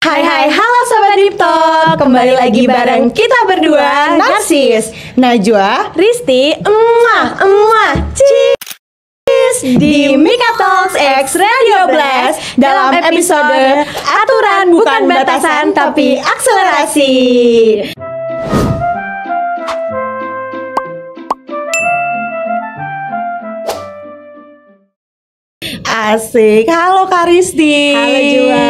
Hai hai, halo Sobat Deep Talk. Kembali lagi bareng kita berdua, Narsis, Najwa, Risti, cheers di Mika Talks X Radio Blast dalam episode Aturan Bukan Batasan Tapi Akselerasi. Asik, halo Karisti. Halo Jua.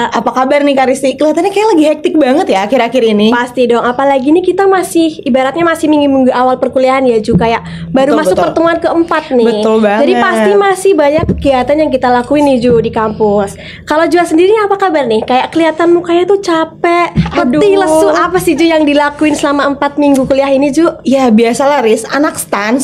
Apa kabar nih Karisti? Kelihatannya kayak lagi hektik banget ya akhir-akhir ini. Pasti dong, apalagi nih kita masih ibaratnya masih minggu-minggu awal perkuliahan ya Ju, kayak baru masuk pertemuan keempat nih. Betul banget. Jadi pasti masih banyak kegiatan yang kita lakuin nih Ju di kampus. Kalau Jua sendiri apa kabar nih? Kayak kelihatan mukanya tuh capek, letih, lesu. Apa sih Ju yang dilakuin selama 4 minggu kuliah ini Ju? Ya biasalah Riz, anak stan,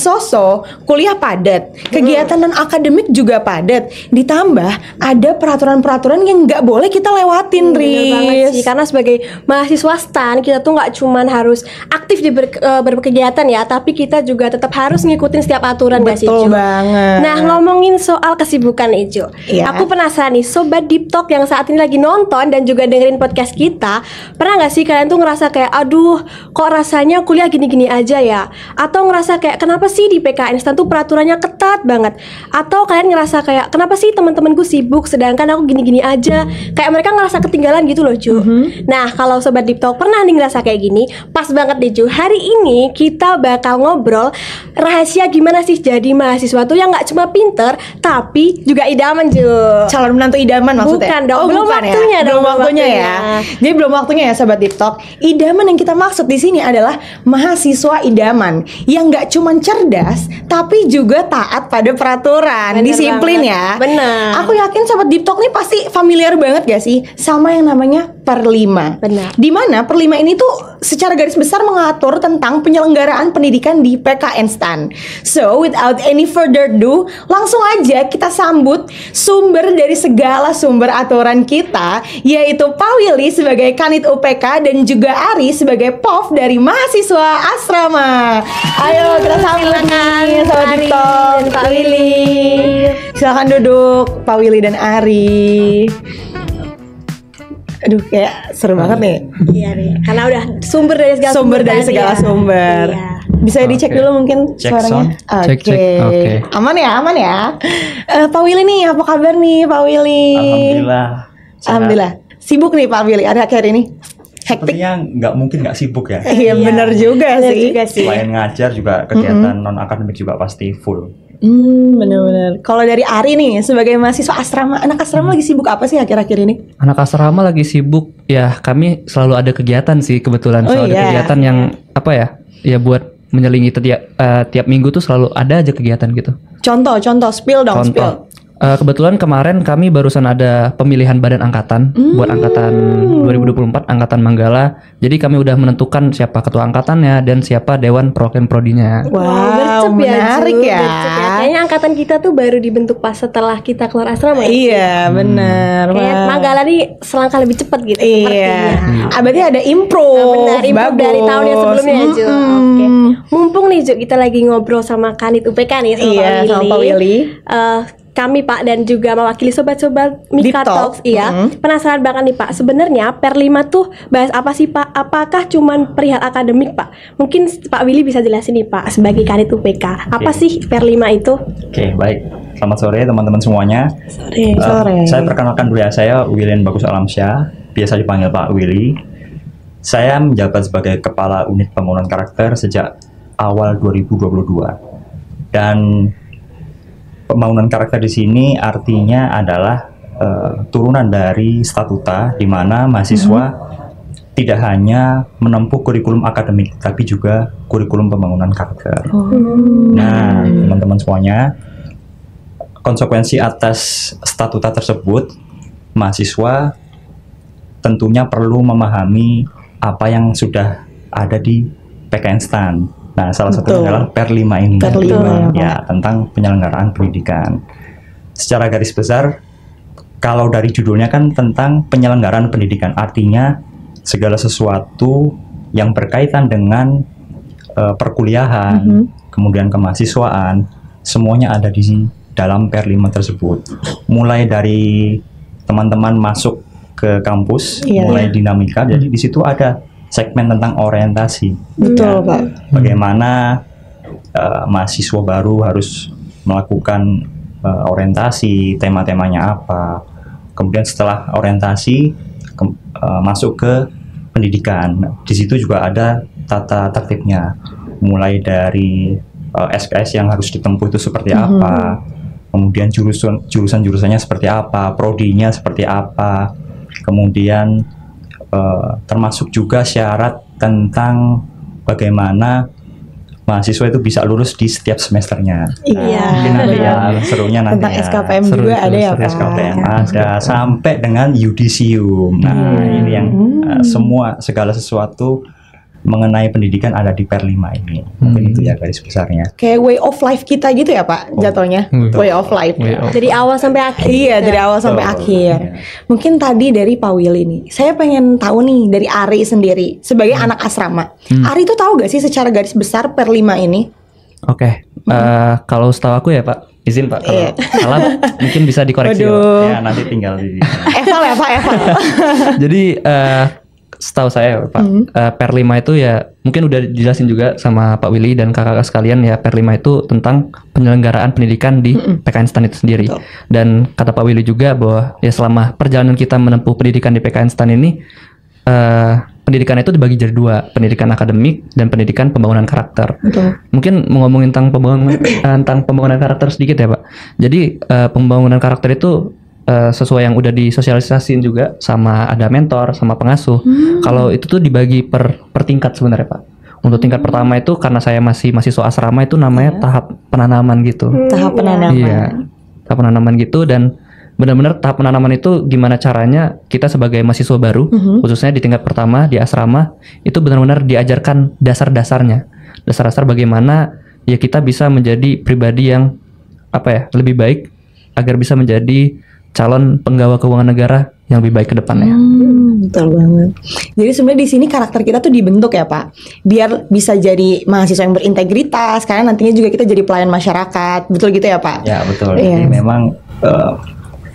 kuliah padat, kegiatan dan akademik juga padat. Ditambah ada peraturan-peraturan yang nggak boleh kita lewatin, Bener banget Riz. sih, karena sebagai mahasiswa stan kita tuh nggak cuman harus aktif di berkegiatan ya, tapi kita juga tetap harus ngikutin setiap aturan gak sih Betul Ju? banget. Nah, ngomongin soal kesibukan nih Ju, Iya. aku penasaran nih Sobat Deep Talk yang saat ini lagi nonton dan juga dengerin podcast kita, pernah nggak sih kalian tuh ngerasa kayak aduh kok rasanya kuliah gini-gini aja ya, atau ngerasa kayak kenapa sih di PKN stan tuh peraturannya ketat banget, atau kalian ngerasa kayak kenapa sih teman-temanku sibuk sedangkan aku gini-gini aja, kayak mereka ngerasa ketinggalan gitu loh Ju. Nah, kalau Sobat Deep Talk pernah nih ngerasa kayak gini, pas banget nih Ju. Hari ini kita bakal ngobrol rahasia gimana sih jadi mahasiswa tuh yang nggak cuma pinter tapi juga idaman Ju. Calon menantu idaman maksudnya? Bukan dong, belum bukan waktunya ya? dong, Belum waktunya ya. Jadi belum waktunya ya Sobat Deep Talk. Idaman yang kita maksud di sini adalah mahasiswa idaman yang nggak cuma cerdas tapi juga taat pada peraturan, Bener disiplin banget. ya. Bener. Aku yakin Sobat Deep Talk nih pasti familiar banget gak sih sama yang namanya Perlima. Benar. Dimana Perlima ini tuh secara garis besar mengatur tentang penyelenggaraan pendidikan di PKN STAN. So without any further ado, langsung aja kita sambut sumber dari segala sumber aturan kita, yaitu Pak Willy sebagai Kanit UPK dan juga Ari sebagai POV dari mahasiswa asrama. Ayo kita sambut nih Sobat Deep Talk, dan Pak Willy. Silakan duduk Pak Willy dan Ari. Aduh kayak seru banget nih. Iya nih, karena udah sumber dari segala Sumber dari tadi segala ya. sumber. Iya. Bisa dicek Oke. dulu mungkin Cek suaranya. sound. Cek. Oke. Aman ya. Pak Willy nih, apa kabar nih Pak Willy? Alhamdulillah. Sehat. Alhamdulillah. Sibuk nih Pak Willy akhir ini. Hektik. Sepertinya nggak mungkin nggak sibuk ya. Iya benar juga Bener sih. juga sih. Selain ngajar juga kegiatan non akademik juga pasti full. Bener-bener. Kalau dari Ari nih sebagai mahasiswa asrama, anak asrama lagi sibuk apa sih akhir-akhir ini? Anak asrama lagi sibuk ya, kami selalu ada kegiatan sih kebetulan. Oh, Selalu ada iya. kegiatan yang apa ya buat menyelingi tiap minggu tuh selalu ada aja kegiatan gitu. Contoh, spill dong, spill. Contoh, kebetulan kemarin kami barusan ada pemilihan badan angkatan buat angkatan 2024 angkatan Manggala. Jadi kami udah menentukan siapa ketua angkatannya dan siapa dewan perwakilan prodinya. Wow, Gercep menarik Ju, ya. gercep ya. Kayaknya angkatan kita tuh baru dibentuk pas setelah kita keluar asrama ya. Iya, benar. Kayak Wah. Manggala nih selangkah lebih cepat gitu Iya. sepertinya. Berarti ada improve. Benar, improve Bagus. dari tahun yang sebelumnya ya Ju. Oke. Mumpung nih Ju, kita lagi ngobrol sama Kanit UPK nih sama Iya, Pak sama Pak Willy. Kami Pak dan juga mewakili sobat-sobat Mika Deep Talk. Talks, iya. Penasaran banget nih Pak, sebenarnya Perlima tuh bahas apa sih Pak? Apakah cuman perihal akademik Pak? Mungkin Pak Willy bisa jelasin nih Pak sebagai Kanit UPK. Apa Oke. sih Perlima itu? Oke, baik. Selamat sore teman-teman semuanya. Sore. Sore. Saya perkenalkan dulu ya, saya Willian Bagus Alamsyah, biasa dipanggil Pak Willy. Saya menjabat sebagai Kepala Unit Pembangunan Karakter sejak awal 2022. Dan pembangunan karakter di sini artinya adalah turunan dari statuta di mana mahasiswa tidak hanya menempuh kurikulum akademik tapi juga kurikulum pembangunan karakter. Nah, teman-teman semuanya, konsekuensi atas statuta tersebut, mahasiswa tentunya perlu memahami apa yang sudah ada di PKN STAN. Nah, salah satunya Betul. adalah Perlima ini. Perlima, Ya, tentang penyelenggaraan pendidikan. Secara garis besar, kalau dari judulnya kan tentang penyelenggaraan pendidikan, artinya segala sesuatu yang berkaitan dengan perkuliahan, kemudian kemahasiswaan, semuanya ada di dalam Perlima tersebut. Mulai dari teman-teman masuk ke ke kampus, Iya. mulai dinamika. Jadi di situ ada segmen tentang orientasi. Betul, Ya, Pak. Bagaimana mahasiswa baru harus melakukan orientasi, tema-temanya apa. Kemudian setelah orientasi masuk ke pendidikan. Di situ juga ada tata tertibnya, mulai dari SKS yang harus ditempuh itu seperti apa, kemudian jurusan-jurusannya seperti apa, prodinya seperti apa, kemudian termasuk juga syarat tentang bagaimana mahasiswa itu bisa lulus di setiap semesternya. Iya. Mungkin nanti ya serunya nanti Tentang ya. SKPM Seru juga itu, ada ya, seru. Pak. SKPM ada sampai dengan yudisium. Nah, ini yang semua segala sesuatu mengenai pendidikan ada di Per 5 ini. Mungkin itu ya garis besarnya. Kayak way of life kita gitu ya, Pak, jatuhnya. Way of life. Dari awal sampai akhir. Iya, dari awal sampai Betul. akhir. Iya. Mungkin tadi dari Pak Willy nih. Saya pengen tahu nih dari Ari sendiri sebagai anak asrama. Ari tuh tahu gak sih secara garis besar Per 5 ini? Oke, kalau setahu aku ya Pak, izin Pak, kalau Iya. salah mungkin bisa dikoreksi. Ya, Pak. Waduh. Ya, nanti tinggal di Eval ya, Pak, Eval. Jadi setahu saya Pak, Per 5 itu ya mungkin udah dijelasin juga sama Pak Willy dan kakak-kakak sekalian ya, Per 5 itu tentang penyelenggaraan pendidikan di PKN STAN itu sendiri. Betul. Dan kata Pak Willy juga bahwa ya selama perjalanan kita menempuh pendidikan di PKN STAN ini, pendidikan itu dibagi jadi dua, pendidikan akademik dan pendidikan pembangunan karakter. Betul. Mungkin mau ngomongin tentang pembangunan karakter sedikit ya Pak. Jadi pembangunan karakter itu sesuai yang udah disosialisasiin juga sama ada mentor sama pengasuh. Kalau itu tuh dibagi per tingkat sebenarnya Pak. Untuk tingkat pertama itu karena saya masih mahasiswa asrama itu namanya tahap penanaman gitu. Tahap penanaman. Iya, tahap penanaman gitu. Dan benar-benar tahap penanaman itu gimana caranya kita sebagai mahasiswa baru, khususnya di tingkat pertama di asrama, itu benar-benar diajarkan dasar-dasarnya, dasar-dasar bagaimana ya kita bisa menjadi pribadi yang lebih baik agar bisa menjadi calon penggawa keuangan negara yang lebih baik ke depannya. Betul banget. Jadi sebenarnya di sini karakter kita tuh dibentuk ya, Pak, biar bisa jadi mahasiswa yang berintegritas. Karena nantinya juga kita jadi pelayan masyarakat. Betul gitu ya, Pak? Ya, betul. Iya. Jadi memang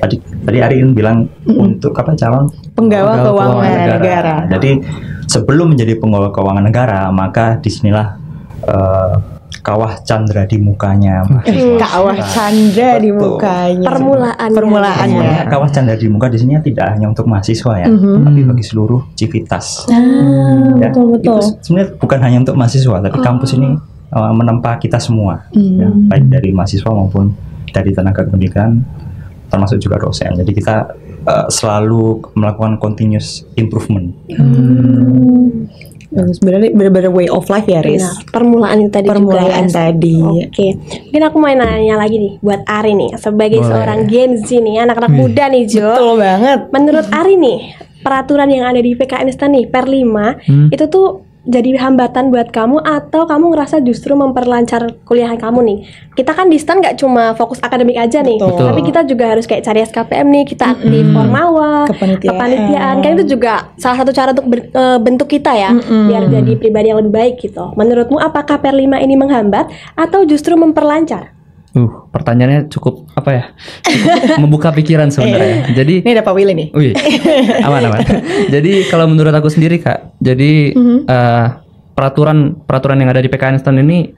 tadi Arin bilang untuk calon Penggawa keuangan negara. Jadi sebelum menjadi penggawa keuangan negara, maka disinilah kawah candra di mukanya mahasiswa. Kawah candra di Betul. mukanya. Permulaannya. Permulaannya. Sebenarnya kawah candra di muka di sini tidak hanya untuk mahasiswa ya, tapi bagi seluruh civitas. Ya, Betul. Itu sebenarnya bukan hanya untuk mahasiswa, tapi kampus ini menempa kita semua, ya, baik dari mahasiswa maupun dari tenaga pendidikan, termasuk juga dosen. Jadi kita selalu melakukan continuous improvement. Sebenarnya benar-benar way of life ya, Riz. Benar, permulaan itu tadi Permulaan juga. tadi. Oke, mungkin aku mau nanya lagi nih buat Ari nih sebagai Boleh. seorang Gen Z nih, anak-anak muda nih Jo. Betul banget. Menurut Ari nih, peraturan yang ada di PKN STAN nih Per 5 itu tuh jadi hambatan buat kamu atau kamu ngerasa justru memperlancar kuliah kamu nih? Kita kan di STAN nggak cuma fokus akademik aja nih, Betul. tapi kita juga harus kayak cari SKPM nih, kita aktif Formawa, kepanitiaan, kan itu juga salah satu cara untuk bentuk kita ya, biar jadi pribadi yang lebih baik gitu. Menurutmu apakah Per 5 ini menghambat atau justru memperlancar? Pertanyaannya cukup cukup membuka pikiran sebenarnya. Jadi Ini ada Pak Willy nih. wih, aman. Jadi kalau menurut aku sendiri Kak, jadi peraturan yang ada di PKN STAN ini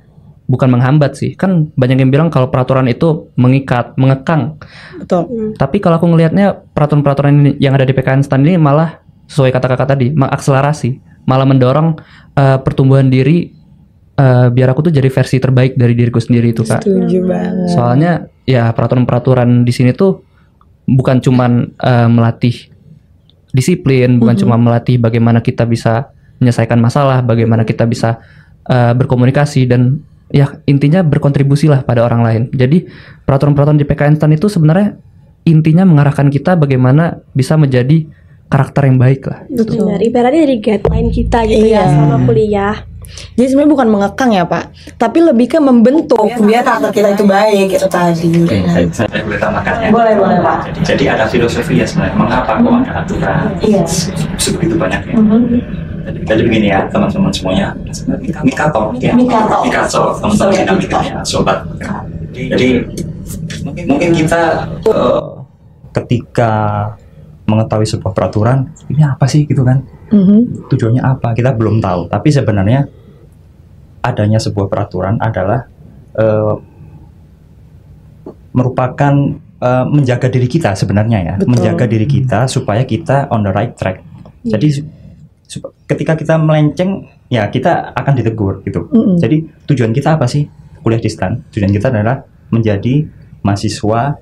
bukan menghambat sih. Kan banyak yang bilang kalau peraturan itu mengikat, mengekang. Betul. Tapi kalau aku ngelihatnya peraturan-peraturan yang ada di PKN STAN ini malah sesuai kata kakak tadi, mengakselerasi, malah mendorong pertumbuhan diri. Biar aku tuh jadi versi terbaik dari diriku sendiri itu Kak. Setuju banget. Soalnya ya peraturan-peraturan di sini tuh bukan cuman melatih disiplin, bukan cuma melatih bagaimana kita bisa menyelesaikan masalah, bagaimana kita bisa berkomunikasi dan ya intinya berkontribusi lah pada orang lain. Jadi peraturan-peraturan di PKN STAN itu sebenarnya intinya mengarahkan kita bagaimana bisa menjadi karakter yang baik lah. Benar, ibaratnya dari guideline kita gitu Iya. ya selama kuliah. Jadi sebenarnya bukan mengekang ya, Pak, tapi lebih ke membentuk biar karakter kita itu baik itu tadi. Saya boleh tambahkan ya. Boleh, Pak. Jadi ada filosofi ya sebenarnya mengapa kok ada aturan Iya. sebegitu banyaknya. Jadi begini ya teman-teman semuanya, Mikato ya, Mikato teman-teman dinamikanya sobat. Jadi mungkin kita ketika mengetahui sebuah peraturan, ini apa sih gitu kan? Tujuannya apa? Kita belum tahu. Tapi sebenarnya adanya sebuah peraturan adalah merupakan menjaga diri kita sebenarnya ya. Betul. Menjaga diri kita supaya kita on the right track. Jadi ketika kita melenceng, ya kita akan ditegur gitu. Jadi tujuan kita apa sih kuliah di STAN? Tujuan kita adalah menjadi mahasiswa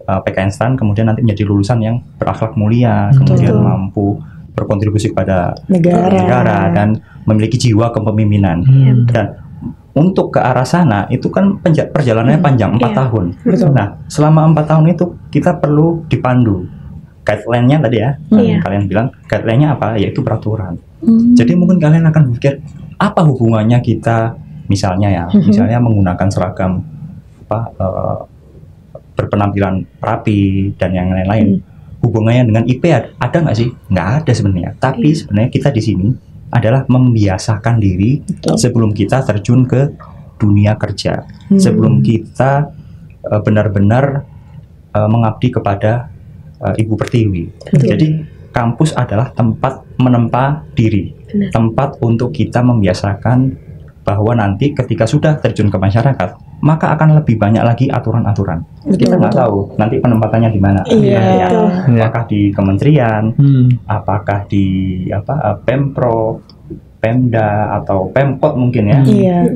PKN STAN, kemudian nanti menjadi lulusan yang berakhlak mulia, kemudian mampu berkontribusi kepada negara dan memiliki jiwa kepemimpinan. Dan untuk ke arah sana itu kan perjalanannya panjang 4 tahun. Nah, selama 4 tahun itu kita perlu dipandu. Guideline-nya tadi ya, kalian bilang guideline-nya apa? Yaitu peraturan. Jadi mungkin kalian akan berpikir apa hubungannya kita misalnya menggunakan seragam berpenampilan rapi dan yang lain-lain. Hubungannya dengan IP ada nggak sih? Nggak ada sebenarnya. Tapi sebenarnya kita di sini adalah membiasakan diri sebelum kita terjun ke dunia kerja, sebelum kita benar-benar mengabdi kepada Ibu Pertiwi. Jadi kampus adalah tempat menempa diri, tempat untuk kita membiasakan bahwa nanti ketika sudah terjun ke masyarakat, maka akan lebih banyak lagi aturan-aturan. Kita nggak tahu nanti penempatannya di mana. Apakah di kementerian, apakah di Pemprov, Pemda atau Pemkot mungkin ya.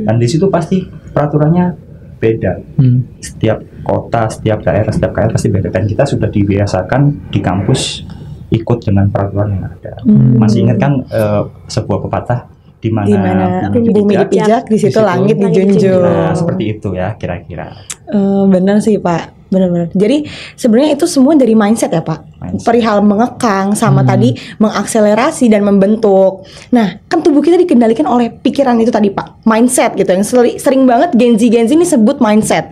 Dan di situ pasti peraturannya beda. Setiap kota, setiap daerah pasti beda. Dan kita sudah dibiasakan di kampus ikut dengan peraturan yang ada. Masih ingat kan sebuah pepatah, di mana bumi dipijak, di situ langit dijunjung. Nah, seperti itu ya kira-kira. Benar sih Pak, benar-benar. Jadi sebenarnya itu semua dari mindset ya Pak. Perihal mengekang sama tadi mengakselerasi dan membentuk. Nah, kan tubuh kita dikendalikan oleh pikiran itu tadi Pak, mindset gitu. Yang sering banget Gen Z ini sebut mindset.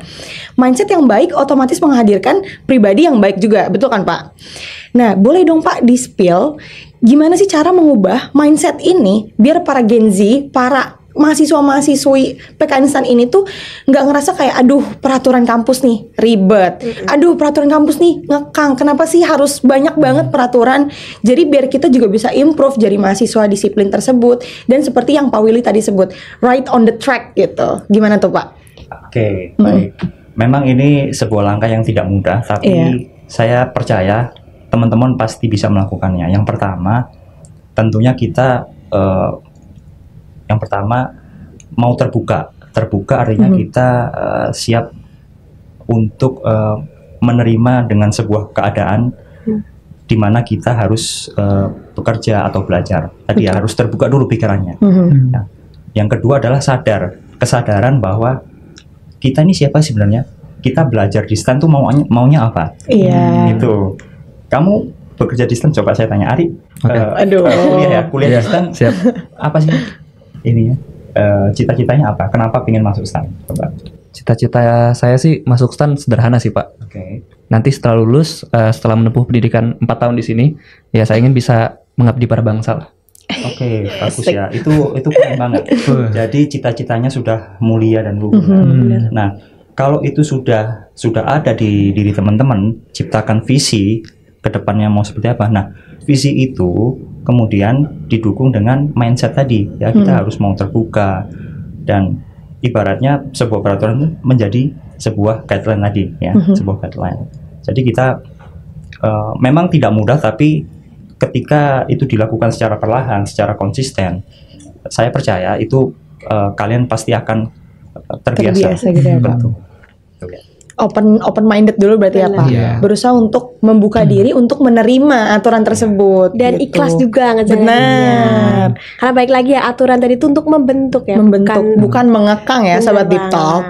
Mindset yang baik otomatis menghadirkan pribadi yang baik juga, betul kan Pak? Nah, boleh dong Pak di-spill gimana sih cara mengubah mindset ini biar para Gen Z, para mahasiswa-mahasiswi PKN STAN ini tuh nggak ngerasa kayak aduh peraturan kampus nih ribet, aduh peraturan kampus nih ngekang, kenapa sih harus banyak banget peraturan. Jadi biar kita juga bisa improve jadi mahasiswa disiplin tersebut. Dan seperti yang Pak Willy tadi sebut, right on the track gitu. Gimana tuh Pak? Oke, baik. Memang ini sebuah langkah yang tidak mudah, tapi saya percaya teman-teman pasti bisa melakukannya. Yang pertama, tentunya kita yang pertama mau terbuka. Terbuka artinya kita siap untuk menerima dengan sebuah keadaan di mana kita harus bekerja atau belajar. Tadi harus terbuka dulu pikirannya. Nah, yang kedua adalah kesadaran bahwa kita ini siapa sebenarnya. Kita belajar di STAN tuh maunya apa? Gitu. Kamu bekerja di STAN, coba saya tanya Ari. Kuliah di STAN. Siap. Apa sih ini ya? Cita-citanya apa? Kenapa pengen masuk STAN? Coba. Cita-cita saya sih masuk STAN sederhana sih Pak. Nanti setelah lulus, setelah menempuh pendidikan 4 tahun di sini, ya saya ingin bisa mengabdi pada bangsa lah. Bagus ya. Itu keren banget. Jadi cita-citanya sudah mulia dan luhur. Nah, kalau itu sudah ada di diri teman-teman, ciptakan visi ke depannya mau seperti apa. Nah, visi itu kemudian didukung dengan mindset tadi ya, kita harus mau terbuka, dan ibaratnya sebuah peraturan menjadi sebuah guideline tadi ya, sebuah guideline. Jadi kita memang tidak mudah, tapi ketika itu dilakukan secara perlahan, secara konsisten, saya percaya itu kalian pasti akan terbiasa gitu ya, Pak. Open minded dulu berarti ya Pak. Berusaha untuk membuka diri untuk menerima aturan tersebut dan gitu. ikhlas juga ngejalaninnya. Karena baik lagi ya, aturan tadi itu untuk membentuk ya, bukan mengekang ya Sobat Deep Talk.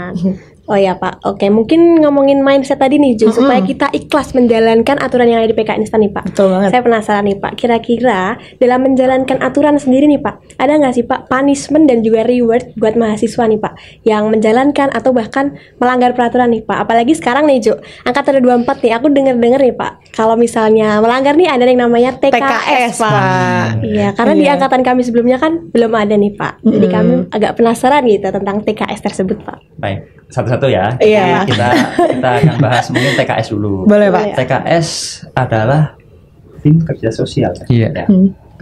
Oh ya Pak, oke, mungkin ngomongin mindset tadi nih Jo, supaya kita ikhlas menjalankan aturan yang ada di PKN STAN nih Pak. Betul banget. Saya penasaran nih Pak, kira-kira dalam menjalankan aturan sendiri nih Pak, ada nggak sih Pak punishment dan juga reward buat mahasiswa nih Pak yang menjalankan atau bahkan melanggar peraturan nih Pak? Apalagi sekarang nih Jo, angkatan 24 nih, aku dengar nih Pak, kalau misalnya melanggar nih ada yang namanya TKS Pak. Iya, karena di angkatan kami sebelumnya kan belum ada nih Pak. Jadi kami agak penasaran gitu tentang TKS tersebut Pak. Baik, satu-satu ya. Kita akan bahas mungkin TKS dulu. Boleh Pak. TKS adalah disiplin kerja sosial. Iya. Ya.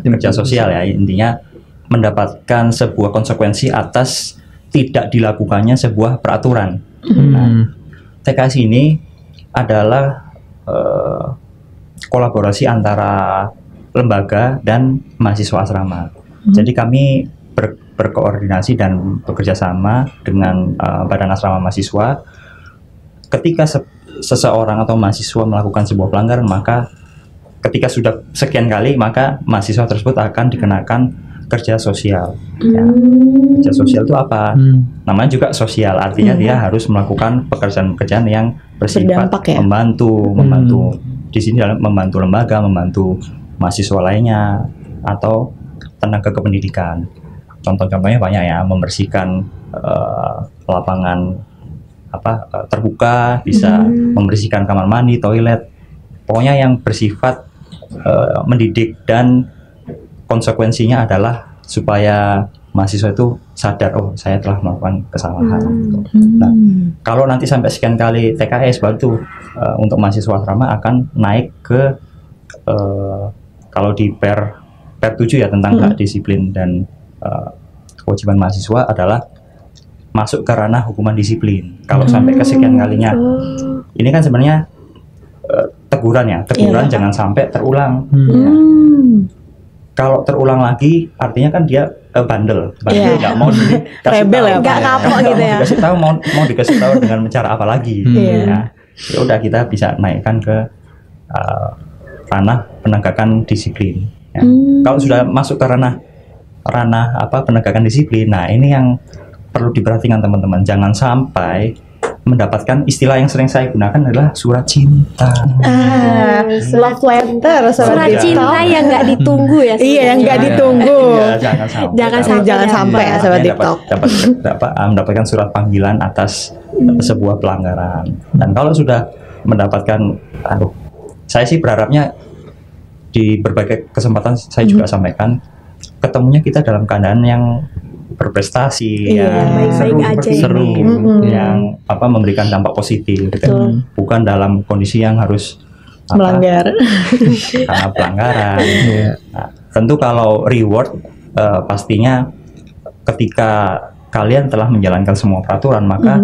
Kerja sosial ya, intinya mendapatkan sebuah konsekuensi atas tidak dilakukannya sebuah peraturan. Nah, TKS ini adalah kolaborasi antara lembaga dan mahasiswa asrama. Jadi kami berkoordinasi dan bekerja sama dengan Badan Asrama Mahasiswa. Ketika seseorang atau mahasiswa melakukan sebuah pelanggaran, maka ketika sudah sekian kali, maka mahasiswa tersebut akan dikenakan kerja sosial. Ya. Kerja sosial itu apa? Namanya juga sosial, artinya dia harus melakukan pekerjaan-pekerjaan yang bersifat Berdampak ya? membantu. Di sini dalam membantu lembaga, membantu mahasiswa lainnya atau tenaga kependidikan. Contoh-contohnya banyak ya, membersihkan lapangan terbuka, bisa membersihkan kamar mandi, toilet, pokoknya yang bersifat mendidik, dan konsekuensinya adalah supaya mahasiswa itu sadar, oh saya telah melakukan kesalahan. Nah, kalau nanti sampai sekian kali TKS, baru tuh untuk mahasiswa asrama akan naik ke kalau di per 7 ya, tentang hak disiplin dan kewajiban mahasiswa adalah masuk ke ranah hukuman disiplin. Kalau sampai kesekian kalinya, ini kan sebenarnya teguran ya, jangan sampai terulang. Kalau terulang lagi, artinya kan dia bandel, nggak mau dikasih Rebel tahu, ya, nggak kapok gitu ya. Dikasih tahu, mau dikasih tahu dengan cara apa lagi? Ya udah, kita bisa naikkan ke ranah penegakan disiplin. Ya. Kalau sudah masuk ke ranah penegakan disiplin, nah ini yang perlu diperhatikan teman-teman, jangan sampai mendapatkan istilah yang sering saya gunakan adalah surat cinta. Love letter, Surat cinta yang nggak ditunggu ya. Iya, yang nggak ditunggu. Iya, Jangan sampai ya, sobat TikTok. Mendapatkan surat panggilan atas sebuah pelanggaran. Dan kalau sudah mendapatkan, saya sih berharapnya di berbagai kesempatan saya juga sampaikan, ketemunya kita dalam keadaan yang berprestasi, yang baik-baik seru, aja. yang memberikan dampak positif, gitu. Bukan dalam kondisi yang harus Melanggar. karena pelanggaran. Nah, tentu kalau reward pastinya ketika kalian telah menjalankan semua peraturan, maka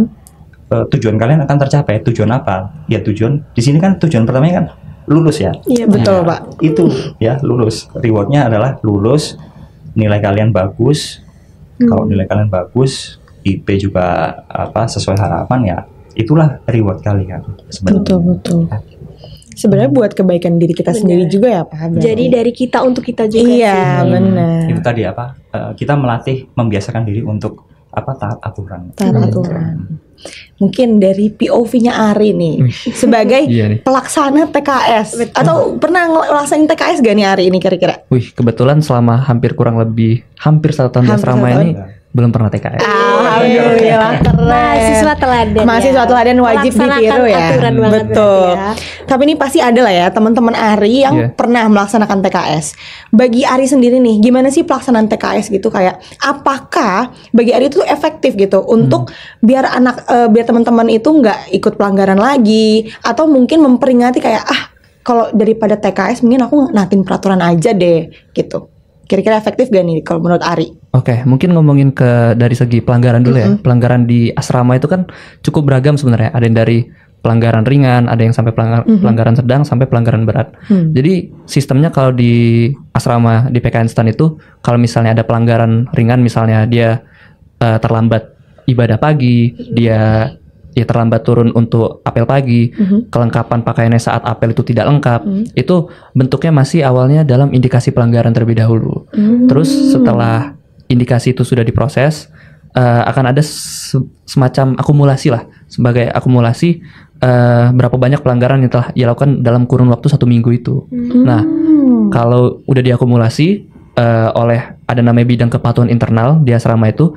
tujuan kalian akan tercapai. Tujuan apa? Ya tujuan di sini kan, tujuan pertamanya kan lulus ya. Iya, betul Pak. Itu ya, lulus. Rewardnya adalah lulus, nilai kalian bagus. Kalau nilai kalian bagus, IP juga sesuai harapan, ya itulah reward kalian sebenarnya. Betul. Sebenarnya buat kebaikan diri kita sendiri juga ya Pak. Jadi dari kita untuk kita juga. Iya, benar. Itu tadi kita melatih, membiasakan diri untuk taat aturan. Taat aturan. Mungkin dari POV-nya Ari nih, sebagai pelaksana TKS, atau pernah ngelaksanain TKS gak nih Ari ini kira-kira? Wih, kebetulan selama hampir 1 tahun di asrama ini belum pernah TKS. Alhamdulillah, keren. Mahasiswa teladan wajib ditiru ya. Betul. Ya. Tapi ini pasti ada lah ya teman-teman Ari yang pernah melaksanakan TKS. Bagi Ari sendiri nih, gimana sih pelaksanaan TKS gitu, kayak apakah bagi Ari itu efektif gitu untuk biar teman-teman itu nggak ikut pelanggaran lagi, atau mungkin memperingati kayak kalau daripada TKS mungkin aku naatin peraturan aja deh gitu. Kira-kira efektif gak nih kalau menurut Ari? Oke, mungkin ngomongin dari segi pelanggaran dulu ya. Pelanggaran di asrama itu kan cukup beragam sebenarnya. Ada yang dari pelanggaran ringan, ada yang sampai pelanggaran sedang, sampai pelanggaran berat. Jadi sistemnya kalau di asrama di PKN STAN itu, kalau misalnya ada pelanggaran ringan, misalnya dia terlambat ibadah pagi, dia terlambat turun untuk apel pagi, kelengkapan pakaiannya saat apel itu tidak lengkap, itu bentuknya masih awalnya dalam indikasi pelanggaran terlebih dahulu. Terus setelah indikasi itu sudah diproses, akan ada semacam akumulasi lah, sebagai akumulasi berapa banyak pelanggaran yang telah dilakukan dalam kurun waktu 1 minggu itu. Nah, kalau udah diakumulasi oleh ada namanya bidang kepatuhan internal di asrama itu,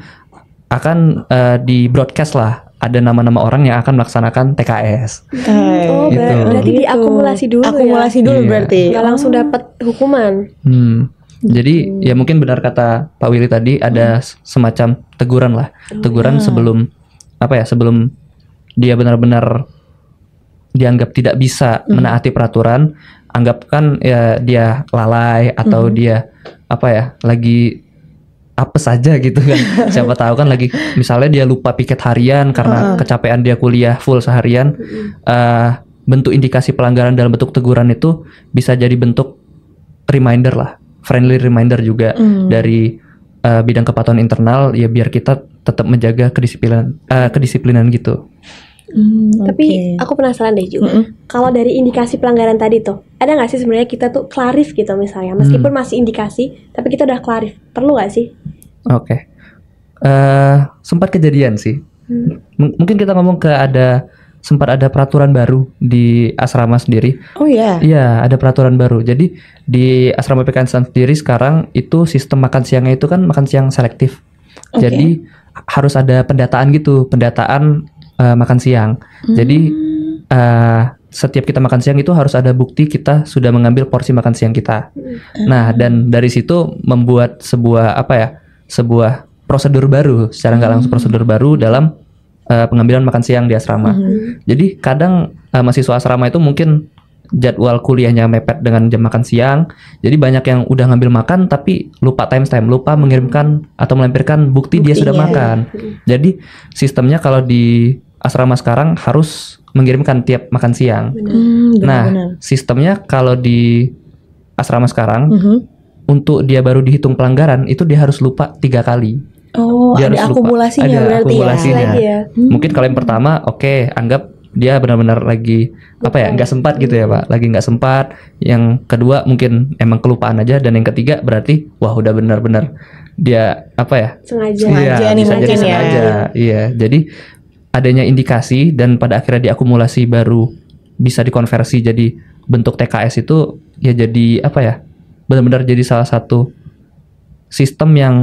akan di broadcast lah, ada nama-nama orang yang akan melaksanakan TKS. Gitu. Berarti diakumulasi dulu. Akumulasi dulu berarti. Nggak langsung dapat hukuman. Jadi ya mungkin benar kata Pak Willy tadi, ada semacam teguran lah. Teguran sebelum sebelum dia benar-benar dianggap tidak bisa menaati peraturan, anggap kan ya dia lalai atau dia apa ya lagi apes aja gitu kan. Siapa tahu kan lagi misalnya dia lupa piket harian karena kecapean dia kuliah full seharian. Bentuk indikasi pelanggaran dalam bentuk teguran itu bisa jadi bentuk reminder lah, friendly reminder juga dari bidang kepatuhan internal ya, biar kita tetap menjaga kedisiplinan gitu. Tapi aku penasaran deh juga, kalau dari indikasi pelanggaran tadi tuh, ada nggak sih sebenarnya kita tuh klarif gitu misalnya, meskipun masih indikasi, tapi kita udah klarif, perlu nggak sih? Oke. Sempat kejadian sih. Mungkin kita ngomong sempat ada peraturan baru di asrama sendiri. Oh iya. Iya, ada peraturan baru. Jadi di asrama PKN sendiri sekarang itu sistem makan siangnya itu kan makan siang selektif. Jadi harus ada pendataan gitu, makan siang. Jadi setiap kita makan siang itu harus ada bukti kita sudah mengambil porsi makan siang kita. Nah, dan dari situ membuat sebuah prosedur baru, secara nggak langsung prosedur baru dalam pengambilan makan siang di asrama. Jadi kadang mahasiswa asrama itu mungkin jadwal kuliahnya mepet dengan jam makan siang. Jadi banyak yang udah ngambil makan tapi lupa timestamp, lupa mengirimkan atau melampirkan bukti dia sudah makan. Jadi sistemnya kalau di asrama sekarang harus mengirimkan tiap makan siang. Nah, sistemnya kalau di asrama sekarang untuk dia baru dihitung pelanggaran itu dia harus lupa 3 kali. Oh, Dia ada harus lupa. akumulasinya Ada berarti akumulasinya. Ya. Mungkin kalau yang pertama, anggap dia benar-benar lagi nggak sempat gitu ya Pak, lagi nggak sempat. Yang kedua mungkin emang kelupaan aja, dan yang ketiga berarti wah udah benar-benar dia sengaja. Sengaja nih bisa jadi mungkin ya. sengaja. Iya, jadi adanya indikasi dan pada akhirnya diakumulasi baru bisa dikonversi jadi bentuk TKS itu ya, jadi benar-benar jadi salah satu sistem yang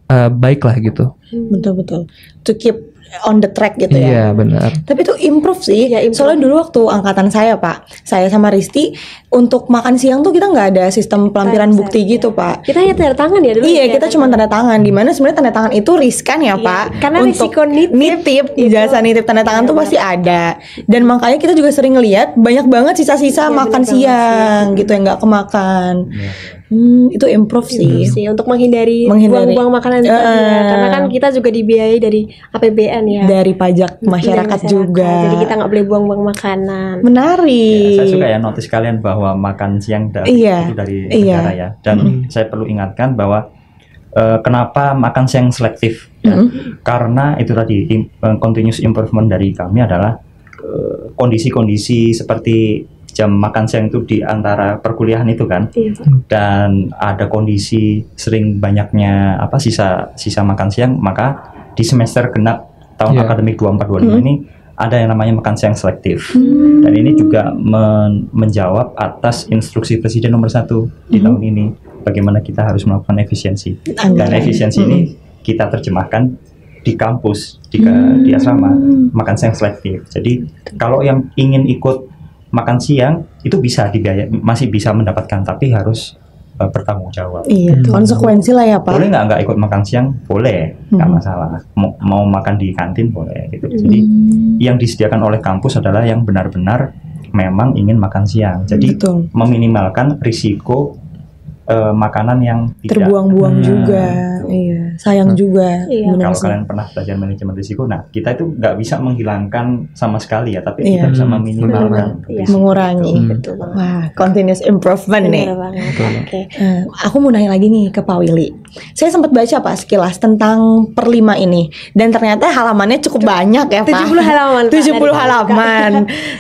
baik lah gitu. Betul. To keep on the track gitu ya. Iya benar. Tapi itu improve sih. Ya, improve. Soalnya dulu waktu angkatan saya Pak, saya sama Risti untuk makan siang tuh kita nggak ada sistem pelampiran bukti gitu Pak. Kita hanya tanda tangan ya dulu. Iya, kita cuma tanda tangan. Dimana sebenarnya tanda tangan itu riskan ya Pak. Karena untuk risiko nitip ijazah nitip tanda tangan tuh pasti ada. Dan makanya kita juga sering ngelihat banyak banget sisa-sisa makan siang gitu yang nggak kemakan. Itu improve sih. Untuk menghindari buang-buang makanan itu tadi ya. Karena kan kita juga dibiayai dari APBN ya. Dari pajak masyarakat juga. Jadi kita nggak boleh buang-buang makanan. Menarik. Saya suka ya notice kalian bahwa makan siang itu dari negara ya. Dan saya perlu ingatkan bahwa kenapa makan siang selektif ya? Karena itu tadi continuous improvement dari kami adalah kondisi-kondisi seperti jam makan siang itu di antara perkuliahan itu kan, dan ada kondisi sering banyaknya sisa makan siang, maka di semester genap tahun akademik 24-25 ini ada yang namanya makan siang selektif. Dan ini juga menjawab atas instruksi Presiden nomor 1 di tahun ini, bagaimana kita harus melakukan efisiensi. Dan efisiensi ini kita terjemahkan di kampus, di asrama, makan siang selektif. Jadi kalau yang ingin ikut makan siang itu bisa masih bisa mendapatkan, tapi harus bertanggung jawab. Iya, konsekuensi lah ya Pak. Boleh nggak ikut makan siang? Boleh, nggak masalah. Mau makan di kantin boleh gitu. Jadi yang disediakan oleh kampus adalah yang benar-benar memang ingin makan siang. Jadi meminimalkan risiko makanan yang tidak terbuang-buang juga. Iya, sayang juga. Kalau kalian pernah belajar manajemen risiko, nah kita itu nggak bisa menghilangkan sama sekali ya, tapi kita bisa meminimalkan, mengurangi. Wah, continuous improvement nih. Oke. Aku mau nanya lagi nih ke Pak Willy. Saya sempat baca Pak sekilas tentang Perlima ini, dan ternyata halamannya cukup banyak ya Pak. 70 halaman. 70 halaman.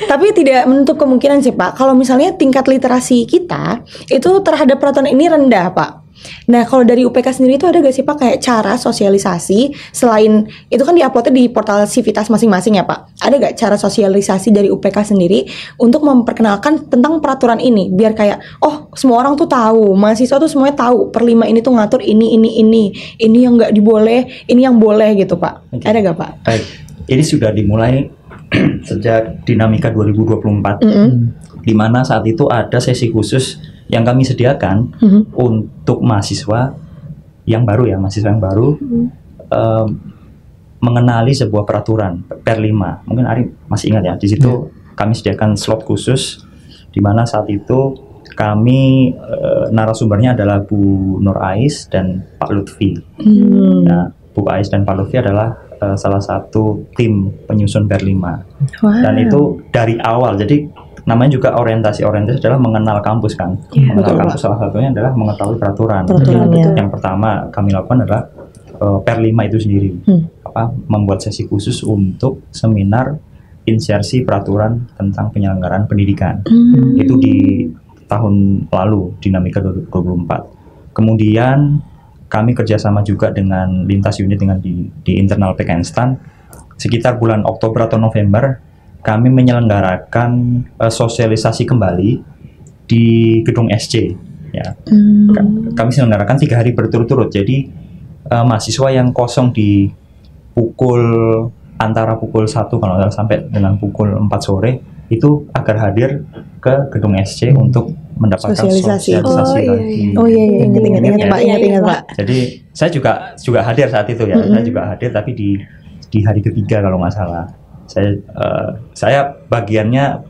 Tapi tidak menutup kemungkinan sih Pak, kalau misalnya tingkat literasi kita itu terhadap peraturan ini rendah Pak. Nah, kalau dari UPK sendiri itu ada gak sih Pak kayak cara sosialisasi, selain itu kan diuploadnya di portal Civitas masing-masing ya Pak, ada gak cara sosialisasi dari UPK sendiri untuk memperkenalkan tentang peraturan ini, biar kayak semua orang tuh tahu, mahasiswa tuh semuanya tahu Perlima ini tuh ngatur ini yang gak diboleh, ini yang boleh gitu Pak. Ada gak Pak? Baik, ini sudah dimulai sejak dinamika 2024, di mana saat itu ada sesi khusus yang kami sediakan untuk mahasiswa yang baru mengenali sebuah peraturan Perlima. Mungkin Ari masih ingat ya, di situ kami sediakan slot khusus di mana saat itu kami narasumbernya adalah Bu Nur Ais dan Pak Lutfi. Nah, Bu Ais dan Pak Lutfi adalah salah satu tim penyusun PER 5. Dan itu dari awal, jadi namanya juga orientasi adalah mengenal kampus kan. Mengenal kampus salah satunya adalah mengetahui peraturan. Yang pertama kami lakukan adalah PER 5 itu sendiri. Membuat sesi khusus untuk seminar insersi peraturan tentang penyelenggaraan pendidikan. Itu di tahun lalu, Dinamika 2024. Kemudian kami kerjasama juga dengan lintas unit dengan di internal PKN STAN. Sekitar bulan Oktober atau November, kami menyelenggarakan sosialisasi kembali di gedung SC. Ya. Kami selenggarakan 3 hari berturut-turut. Jadi mahasiswa yang kosong di antara pukul 1 kalau nggak sampai dengan pukul 4 sore itu agar hadir ke gedung SC untuk mendapatkan sosialisasi lagi. Ingat Pak. Jadi saya juga hadir saat itu ya. Saya juga hadir tapi di hari ketiga kalau nggak salah. Saya bagiannya,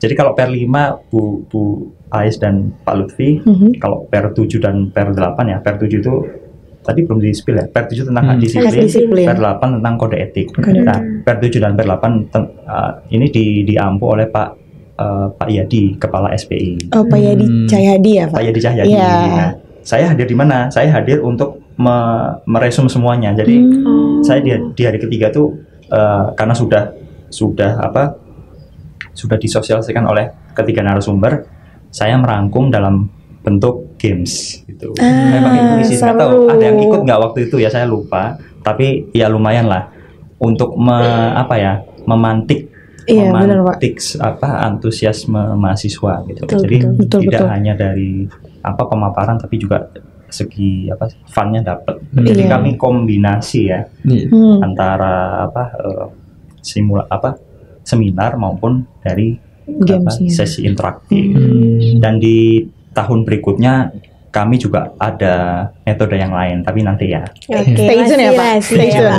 jadi kalau PER 5 Bu Ais dan Pak Lutfi, kalau PER 7 dan PER 8 ya, PER 7 itu tadi belum di-spill ya, PER 7 tentang hak disiplin, PER 8 tentang kode etik. Nah, PER 7 dan PER 8 ini diampu oleh Pak Yadi, Kepala SPI. Oh, Pak Yadi Cahyadi ya, Pak? Pak Yadi Cahyadi. Nah, saya hadir di mana? Saya hadir untuk meresum semuanya. Jadi saya di hari ketiga tuh karena sudah disosialisasikan oleh ketiga narasumber, saya merangkum dalam bentuk games gitu. Saya pakai puisi, nggak tahu ada yang ikut nggak waktu itu ya, saya lupa. Tapi ya lumayan lah untuk memantik antusiasme mahasiswa gitu. Jadi tidak hanya dari pemaparan tapi juga segi funnya dapat. Jadi kami kombinasi ya antara seminar maupun dari sesi interaktif. Dan di tahun berikutnya kami juga ada metode yang lain, tapi nanti ya. Stay tune ya Pak,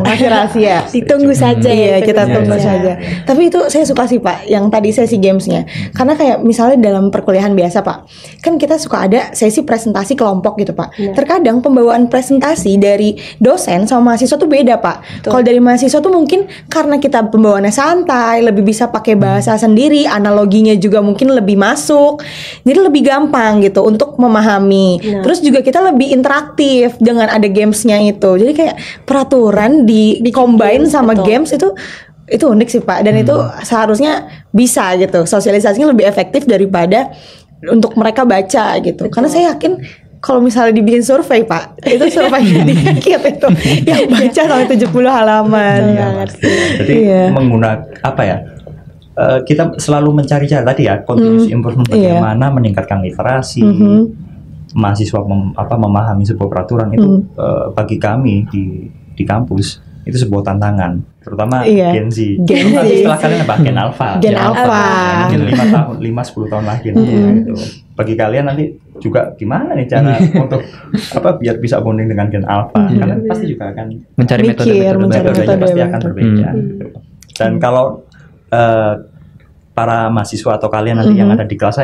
masih rahasia. Ditunggu saja ya. Kita tunggu saja. Tapi itu saya suka sih Pak, yang tadi sesi gamesnya. Karena kayak misalnya dalam perkuliahan biasa Pak, kan kita suka ada sesi presentasi kelompok gitu Pak. Terkadang pembawaan presentasi dari dosen sama mahasiswa tuh beda Pak. Kalau dari mahasiswa tuh mungkin karena kita pembawaannya santai, lebih bisa pakai bahasa sendiri, analoginya juga mungkin lebih masuk, jadi lebih gampang gitu untuk memahami. Terus juga kita lebih interaktif dengan ada gamesnya itu. Jadi kayak peraturan di combine sama games itu unik sih Pak. Dan itu seharusnya bisa gitu. Sosialisasinya lebih efektif daripada untuk mereka baca gitu. Karena saya yakin kalau misalnya dibikin survei Pak, itu surveinya dikit itu yang baca sampai 70 halaman. Jadi menggunakan kita selalu mencari cara tadi ya, continuous improvement, bagaimana meningkatkan literasi. Mahasiswa memahami sebuah peraturan itu bagi kami di kampus itu sebuah tantangan, terutama Gen Z. Setelah kalian Gen Alpha. Mungkin 5-10 tahun lagi gitu. Bagi kalian nanti juga gimana nih cara untuk biar bisa bonding dengan Gen Alpha? Kalian pasti juga akan mencari metode-metodenya pasti akan berbeda. Dan kalau para mahasiswa atau kalian nanti yang ada di kelas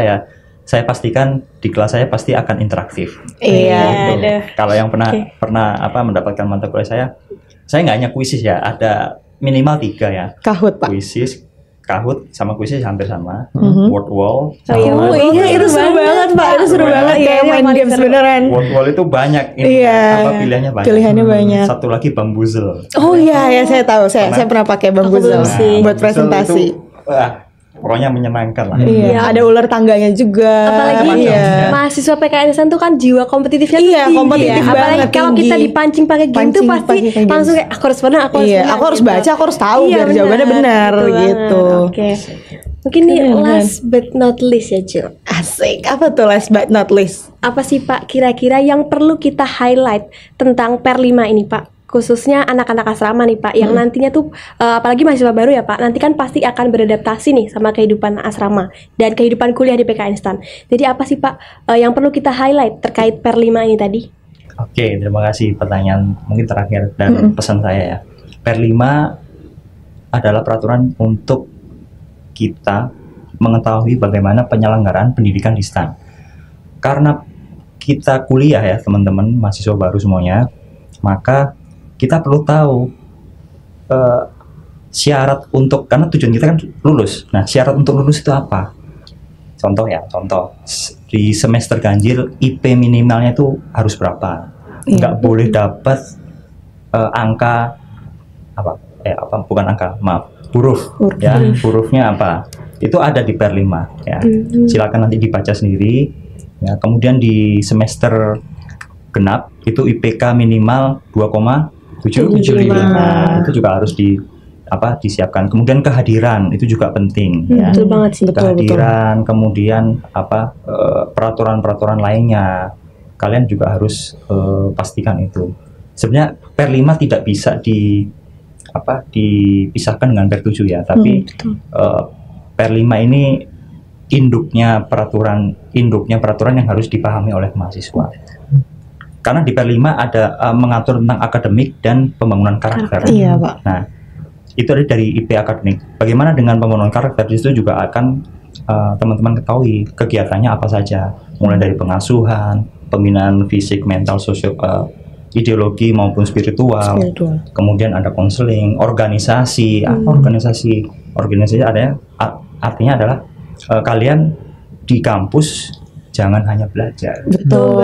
saya pastikan di kelas saya pasti akan interaktif. Kalau yang pernah mendapatkan mata kuliah saya nggak hanya kuisis ya, ada minimal 3 ya. Kahut Pak. Kuisis, kahut sama kuisis hampir sama. Word wall. Itu seru banget Pak. Itu seru banget kayak main games beneran. Word wall itu banyak pilihannya banyak. Pilihannya banyak. Satu lagi bamboozle. Oh iya saya tahu. Saya pernah pakai bamboozle buat presentasi. Pokoknya menyenangkan lah. Ada ular tangganya juga. Apalagi mahasiswa PKN tuh kan jiwa kompetitifnya tinggi. Kompetitif banget. Apalagi kalau kita dipancing pakai game tuh pasti langsung kayak aku harus menang, aku harus baca, aku harus tahu biar jawabannya benar gitu. Mungkin nih last but not least ya Cil. Asik. Apa tuh last but not least? Apa sih Pak kira-kira yang perlu kita highlight tentang PER 5 ini Pak? Khususnya anak-anak asrama nih Pak, yang nantinya tuh apalagi mahasiswa baru ya Pak, nanti kan pasti akan beradaptasi nih sama kehidupan asrama dan kehidupan kuliah di PKN STAN. Jadi apa sih Pak yang perlu kita highlight terkait PER 5 ini tadi? Oke, terima kasih pertanyaan mungkin terakhir dan pesan saya ya. PER 5 adalah peraturan untuk kita mengetahui bagaimana penyelenggaraan pendidikan di STAN. Karena kita kuliah ya teman-teman mahasiswa baru semuanya, maka kita perlu tahu syarat untuk, karena tujuan kita kan lulus. Nah, syarat untuk lulus itu apa? Contoh di semester ganjil IP minimalnya itu harus berapa? Nggak boleh dapat angka bukan angka, maaf, huruf. Ya, hurufnya apa? Itu ada di Per 5 ya. Silakan nanti dibaca sendiri. Ya, kemudian di semester genap itu IPK minimal 2,775. Itu juga harus disiapkan. Kemudian kehadiran itu juga penting ya. Betul banget sih. Kehadiran, kemudian peraturan-peraturan lainnya kalian juga harus pastikan itu. Sebenarnya Per 5 tidak bisa dipisahkan dengan Per 7 ya, tapi Per 5 ini induknya peraturan yang harus dipahami oleh mahasiswa. Karena di Per 5 ada mengatur tentang akademik dan pembangunan karakter. Iya, Pak. Nah, itu ada dari IP akademik. Bagaimana dengan pembangunan karakter? Di situ juga akan teman-teman ketahui kegiatannya apa saja, mulai dari pengasuhan, pembinaan fisik, mental, sosial, ideologi maupun spiritual. Kemudian ada konseling, organisasi. Organisasi artinya adalah kalian di kampus jangan hanya belajar. Betul.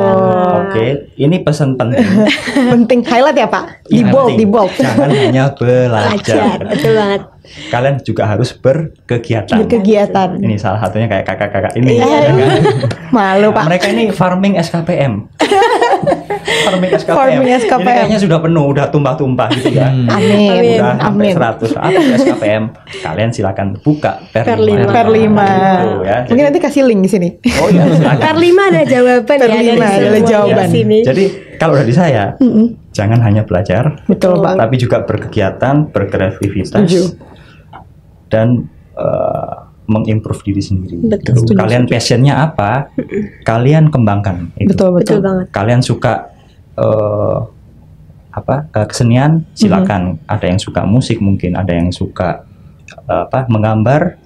Oke, ini pesan penting. Penting, highlight ya Pak. Di bold. Jangan hanya belajar. Betul banget. Kalian juga harus berkegiatan. Ini salah satunya kayak kakak-kakak ini. Ya kan? Malu Pak. Mereka ini farming SKPM. Farming Farming SKPM. Ini kayaknya sudah penuh, udah tumpah-tumpah gitu ya. Amin. Udah sampai 100 apa SKPM. Kalian silakan buka Per 5. Per 5. Gitu, ya. Mungkin nanti kasih link di sini. Oh iya, silakan. Per 5 ada jawaban Per ya 5 dari adalah semuanya jawaban. di sini. Jadi kalau dari saya, jangan hanya belajar, Betul Pak. tapi juga berkegiatan, berkreativitas, dan mengimprove diri sendiri. Betul. Gitu. Kalian passionnya apa? Kalian kembangkan. Itu. Betul banget. Kalian suka kesenian, silakan. Ada yang suka musik, mungkin ada yang suka menggambar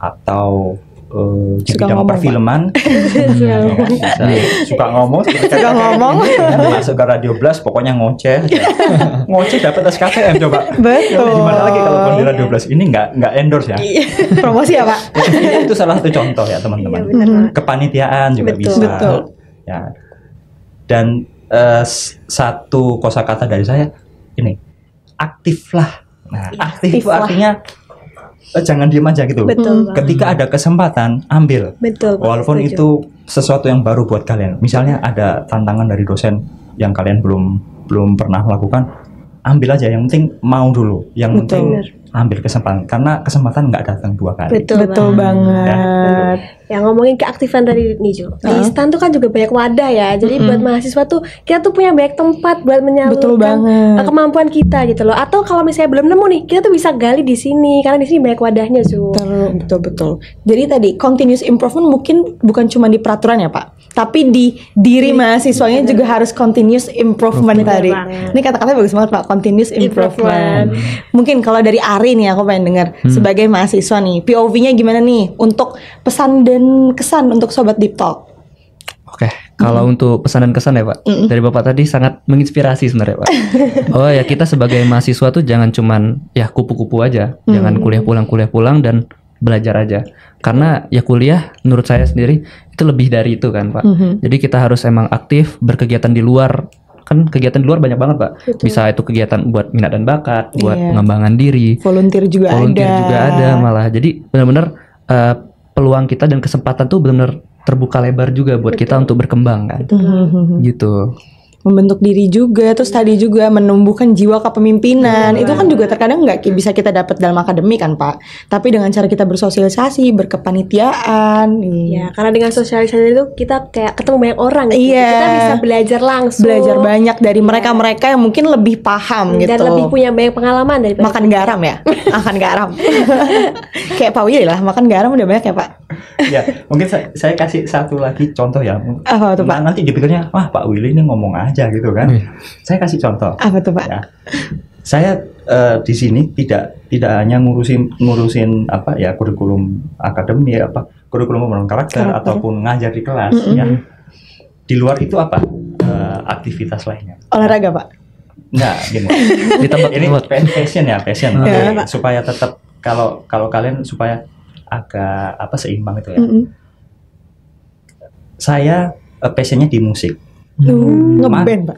atau di Suka bidang ngomong, perfilman. Suka ngomong, masuk ke Radio Blast, pokoknya ngoceh. Ngoceh dapat SKPM coba. Betul. Gimana lagi kalau di Radio Blast ini nggak endorse ya? Promosi ya Pak. Itu salah satu contoh ya teman-teman. Kepanitiaan juga bisa. Betul. Ya. Dan satu kosakata dari saya ini, aktiflah. Nah, aktif itu artinya jangan diem aja gitu. Betul. Ketika ada kesempatan, ambil. Betul. Walaupun Setuju. itu sesuatu yang baru buat kalian. Misalnya ada tantangan dari dosen yang kalian belum pernah lakukan, ambil aja. Yang penting mau dulu. Yang penting ambil kesempatan, karena kesempatan nggak datang 2 kali. Betul banget. Yang ngomongin keaktifan tadi nih Jo, di STAN tuh kan juga banyak wadah ya. Jadi buat mahasiswa tuh kita tuh punya banyak tempat buat menyalurkan kemampuan kita gitu loh. Atau kalau misalnya belum nemu nih, kita tuh bisa gali di sini karena di sini banyak wadahnya Jo. Betul. Jadi tadi continuous improvement mungkin bukan cuma di peraturan ya Pak, tapi di diri mahasiswanya juga harus continuous improvement tadi. Ini kata-katanya bagus banget Pak, continuous improvement. Mungkin kalau dari Ari nih aku pengen dengar sebagai mahasiswa nih, POV-nya gimana nih untuk pesan dan kesan untuk Sobat Deep Talk. Oke, kalau untuk pesan dan kesan ya Pak, dari Bapak tadi sangat menginspirasi sebenarnya Pak. Oh ya, kita sebagai mahasiswa tuh jangan cuman ya kupu-kupu aja, jangan kuliah pulang dan belajar aja. Karena ya kuliah menurut saya sendiri itu lebih dari itu kan Pak. Jadi kita harus emang aktif berkegiatan di luar. Kan kegiatan di luar banyak banget Pak. Betul. Bisa itu kegiatan buat minat dan bakat, buat pengembangan diri. Volunteer juga ada malah. Jadi benar-benar peluang kita dan kesempatan tuh benar-benar terbuka lebar juga buat kita untuk berkembang kan. Gitu. Membentuk diri juga, terus tadi juga menumbuhkan jiwa kepemimpinan. Itu kan juga terkadang nggak bisa kita dapat dalam akademik kan Pak, tapi dengan cara kita bersosialisasi, berkepanitiaan. Ya, karena dengan sosialisasi itu kita kayak ketemu banyak orang gitu. Iya. Kita bisa belajar langsung. Belajar banyak dari mereka-mereka yang mungkin lebih paham gitu. Dan lebih punya banyak pengalaman daripada makan garam ya. Makan garam. Kayak Pak Willy lah, makan garam udah banyak ya Pak. Ya, mungkin saya kasih satu lagi contoh ya. Apa tuh Pak? Nanti dipikirnya, wah Pak Willy ini ngomong aja gitu kan. Saya kasih contoh. Apa tuh Pak? Ya. Saya di sini tidak hanya ngurusin apa ya, kurikulum akademik, apa kurikulum pembangunan karakter ataupun ngajar di kelas ya. Di luar itu apa aktivitas lainnya? Olahraga, Pak. Enggak, gini. Di Ini tempat passion ya, passion. Ya. Jadi, supaya tetap kalau kalian supaya agak apa seimbang itu ya. Saya passionnya di musik. Ngeband, Pak.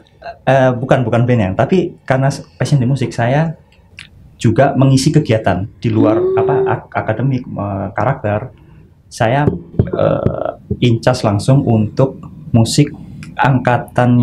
Bukan band ya, tapi karena passion di musik, saya juga mengisi kegiatan di luar akademik karakter. Saya incas langsung untuk musik angkatan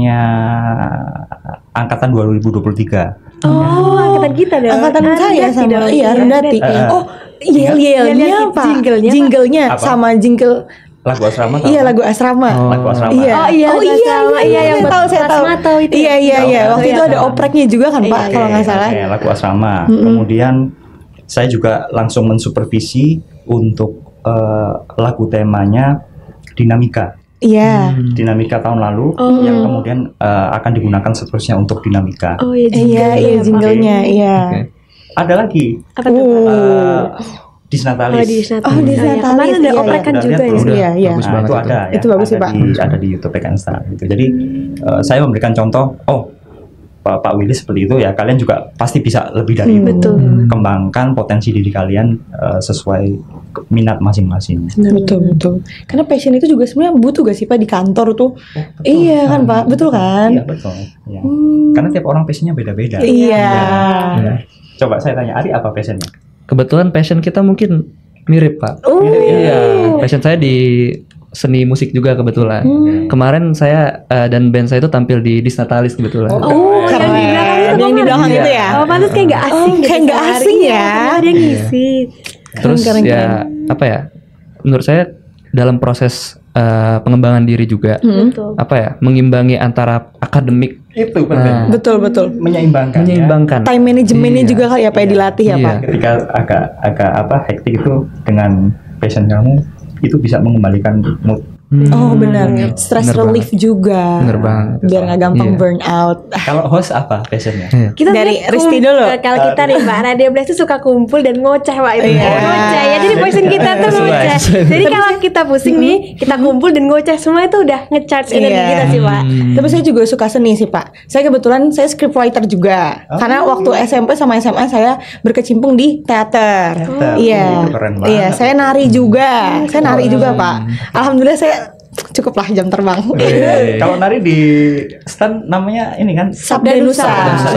2023. Oh, angkatan kita dong. Angkatan saya sama Rundati. Oh, yel-yelnya apa? Jinglenya Apa? sama jingle. Lagu asrama tahu? Iya, lagu asrama. Lagu asrama. Iya. Oh iya, lagu asrama. Iya, yang tahu, saya tahu. Tasmato itu. Iya. Tahu, Waktu iya, itu ada tahu. opreknya juga kan, Pak, kalau nggak salah. Oke, lagu asrama. Kemudian saya juga langsung mensupervisi untuk lagu temanya Dinamika. Iya. Dinamika tahun lalu yang kemudian akan digunakan seterusnya untuk Dinamika. Oh iya, Iya, jinglenya, iya. Oke. Ada lagi Apa tuh? Disnatalis. Oh, di Disnatalis. Oh, di Disnatalis. Kemarin ada Iya, oprekan iya. juga ya. Udah, Iya. bagus Nah, banget itu ada ya. Itu bagus sih, ada Pak. ada di YouTube PKN gitu. Jadi saya memberikan contoh, Pak Willy seperti itu ya, kalian juga pasti bisa lebih dari itu. Betul. Kembangkan potensi diri kalian sesuai minat masing-masing. Betul. Karena passion itu juga sebenarnya butuh gak sih, Pak, di kantor tuh? Iya kan, Pak? Betul kan? Iya betul. Ya. Karena tiap orang passionnya beda-beda. Iya. Ya. Coba saya tanya, Ari apa passionnya? Kebetulan passion kita mungkin mirip, Pak. Iya, passion saya di seni musik juga kebetulan. Kemarin saya dan band saya itu tampil di Disnatalis kebetulan. Oh, yang di belakang itu. Yang di belakang itu ya? Oh, pantas kayak nggak asing. kayak nggak asing ya. Dia ngisi. Terus keren. ya apa ya? Menurut saya dalam proses pengembangan diri juga Betul. apa ya? Mengimbangi antara akademik, Itu penting. Betul. Menyeimbangkan. Ya. menyeimbangkan. Time managementnya Iya. juga kali ya, Pak, dilatih ya, Iya. Pak? Ketika agak hektik itu dengan passion kamu itu bisa mengembalikan mood. Oh, benar. Stress Bener relief juga. Bener banget. Biar nggak gampang Iya. burn out. Kalau host apa passionnya? Kita Dari sebenarnya Risti dulu. Kalau kita nih Mbak Radio Blast tuh suka kumpul dan ngoceh Pak itu. Iya. Ngoceh ya. Jadi passion kita tuh Sesuai. ngoceh. Jadi kalau kita pusing nih, kita kumpul dan ngoceh semua itu udah nge-charge energi Iya. kita sih Pak. Tapi saya juga suka seni sih, Pak. Saya kebetulan scriptwriter juga. Karena waktu SMP sama SMA saya berkecimpung di teater. Teater. Iya. Itu keren banget. Iya, saya nari juga. Saya nari juga, Pak. Alhamdulillah saya cukup lah jam terbang. Kalau nari di stand namanya ini kan Sabda Nusa.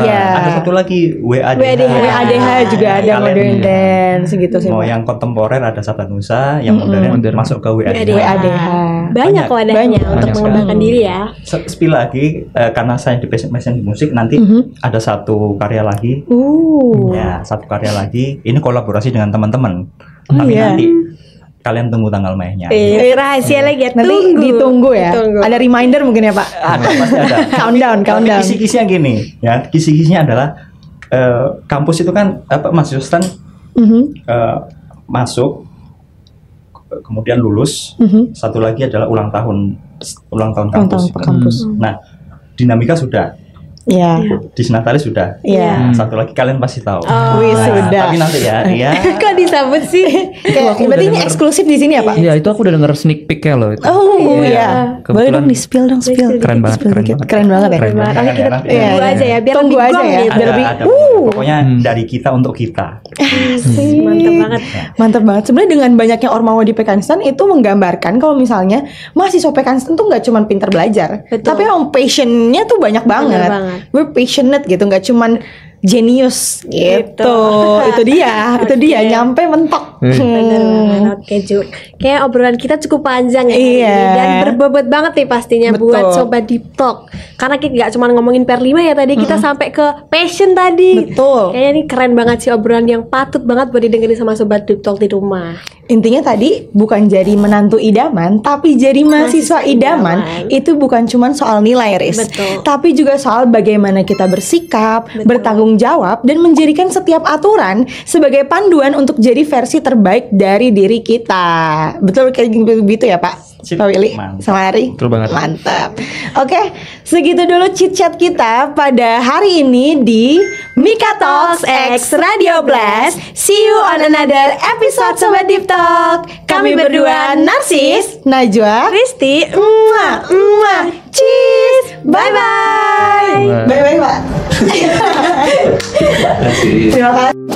Iya. Ada satu lagi WADH. WADH juga ada Kalian modern dance gitu sih, mau Pak. yang kontemporer ada Sabda Nusa, yang modern masuk ke WADH. WADH. Banyak wadahnya Banyak. untuk Banyak mengembangkan diri ya. Spill lagi karena saya di passion di musik, nanti ada satu karya lagi. Ya, satu karya lagi. Ini kolaborasi dengan teman-teman. Tapi iya. nanti kalian tunggu tanggal mainnya. Rahasia lagi ya. Nanti ditunggu ya. Ditunggu. Ada reminder mungkin ya, Pak. Ada, pasti ada. Countdown. Kisi-kisinya gini, ya. Kisi-kisinya adalah kampus itu kan mahasiswa stand masuk, kemudian lulus. Satu lagi adalah ulang tahun kampus. kampus. Nah, Dinamika sudah, Iya. Disnatalis sudah. Iya. Satu lagi kalian pasti tahu. Wih, sudah. Tapi nanti ya. Kok disambut sih? Kayak, berarti ini eksklusif di sini ya, Pak? Iya, itu aku udah denger sneak peek-nya loh itu. Oh iya. Boleh Kebetulan dong di-spill dong, spill. keren banget, Spill keren dikit. banget. Keren banget ya. Keren banget. Oke, kita Nanti. tunggu Iya. aja ya. Biar Tunggu lebih aja gong ya, gitu. biar lebih- Ada. Pokoknya dari kita untuk kita. Mantap banget. Mantap banget. Sebenarnya dengan banyaknya ormawa di Pekanstan itu menggambarkan kalau misalnya mahasiswa Pekanstan tuh nggak cuma pintar belajar, Betul. tapi emang passionnya tuh banyak banget. banget. We're passionate gitu, nggak cuman jenius gitu. Itu dia, nyampe mentok. Bener banget. Oke Ju, kayak obrolan kita cukup panjang ya hari Iya. ini. Dan berbobot banget nih pastinya Betul. buat Sobat Deep Talk. Karena kita gak cuma ngomongin per 5 ya tadi, kita sampai ke passion tadi. Betul. Kayaknya ini keren banget sih obrolan yang patut banget buat didengerin sama Sobat Deep Talk di rumah. Intinya tadi bukan jadi menantu idaman, tapi jadi mahasiswa idaman. Itu bukan cuma soal nilai, Riz. Betul. Tapi juga soal bagaimana kita bersikap, bertanggung jawab, dan menjadikan setiap aturan sebagai panduan untuk jadi versi terbaik dari diri kita. Betul kayak gitu ya, Pak? Sip. Pak Willy Mantap. sama Ari? Betul banget. Mantap. Oke, segitu dulu chit chat kita pada hari ini di Mika Talks X Radio Blast. See you on another episode Sobat Deep Talk. Kami berdua Narsis, Najwa, Risti, cheese. Bye bye. Bye bye Pak. Terima kasih.